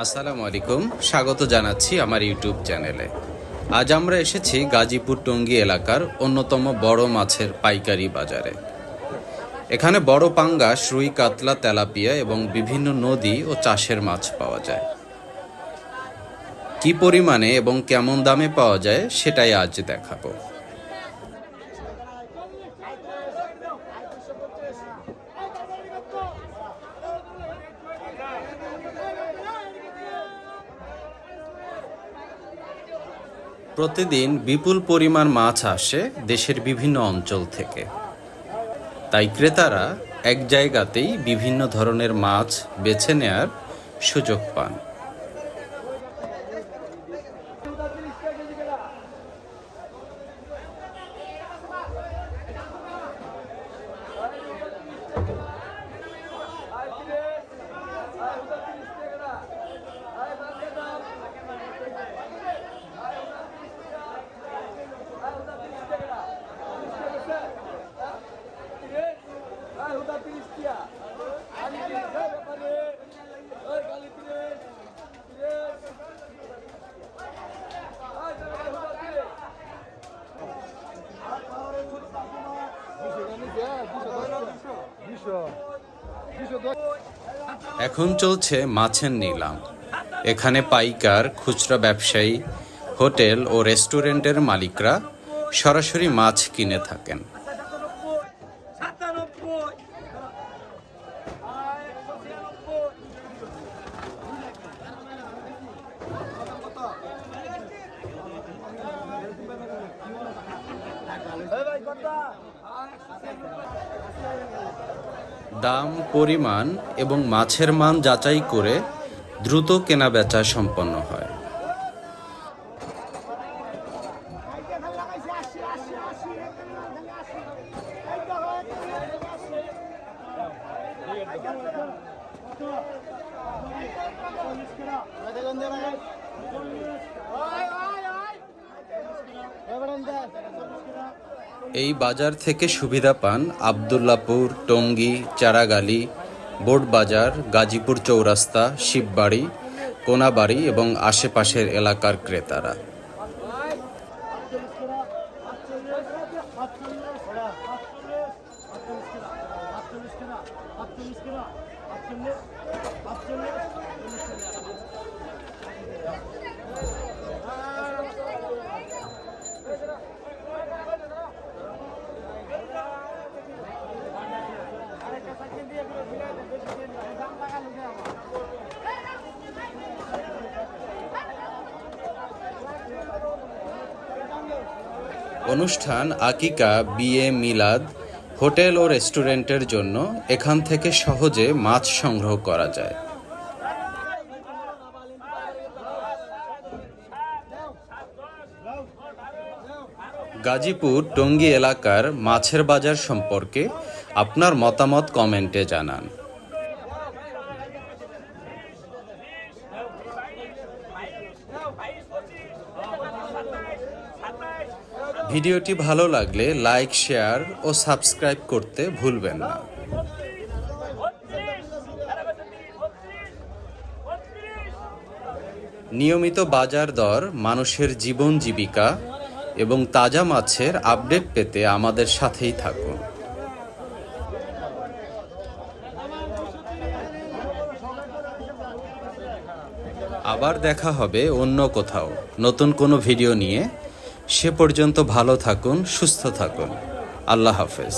আসসালামু আলাইকুম, স্বাগত জানাচ্ছি আমার ইউটিউব চ্যানেলে। আজ আমরা এসেছি গাজীপুর টঙ্গী এলাকার অন্যতম বড় মাছের পাইকারি বাজারে। এখানে বড় পাঙ্গাস, রুই, কাতলা, তেলাপিয়া এবং বিভিন্ন নদী ও চাষের মাছ পাওয়া যায়। কি পরিমাণে এবং কেমন দামে পাওয়া যায় সেটাই আজ দেখাবো। প্রতিদিন বিপুল পরিমাণ মাছ আসে দেশের বিভিন্ন অঞ্চল থেকে, তাই ক্রেতারা এক জায়গাতেই বিভিন্ন ধরনের মাছ বেছে নেয়ার সুযোগ পান। এখন চলছে মাছের নিলাম। এখানে পাইকার, খুচরা ব্যবসায়ী, হোটেল ও রেস্টুরেন্টের মালিকরা সরাসরি মাছ কিনে থাকেন। দাম, পরিমাণ এবং মাছের মান যাচাই করে দ্রুত কেনাবেচা সম্পন্ন হয়। এই বাজার থেকে সুবিধা পান আবদুল্লাপুর, টঙ্গী, চারাগালি, বোর্ডবাজার, গাজীপুর চৌরাস্তা, শিববাড়ি, কোনাবাড়ি এবং আশেপাশের এলাকার ক্রেতারা। অনুষ্ঠান, আকিকা, বিয়ে, মিলাদ, হোটেল ও রেস্টুরেন্টের জন্য এখান থেকে সহজে মাছ সংগ্রহ করা যায়। গাজীপুর টঙ্গী এলাকার মাছের বাজার সম্পর্কে আপনার মতামত কমেন্টে জানান। ভিডিওটি ভালো লাগলে লাইক, শেয়ার ও সাবস্ক্রাইব করতে ভুলবেন না। নিয়মিত বাজার দর, মানুষের জীবন জীবিকা এবং তাজা মাছের আপডেট পেতে আমাদের সাথেই থাকুন। আবার দেখা হবে অন্য কোথাও নতুন কোনো ভিডিও নিয়ে। সে পর্যন্ত ভালো থাকুন, সুস্থ থাকুন। আল্লাহ হাফেজ।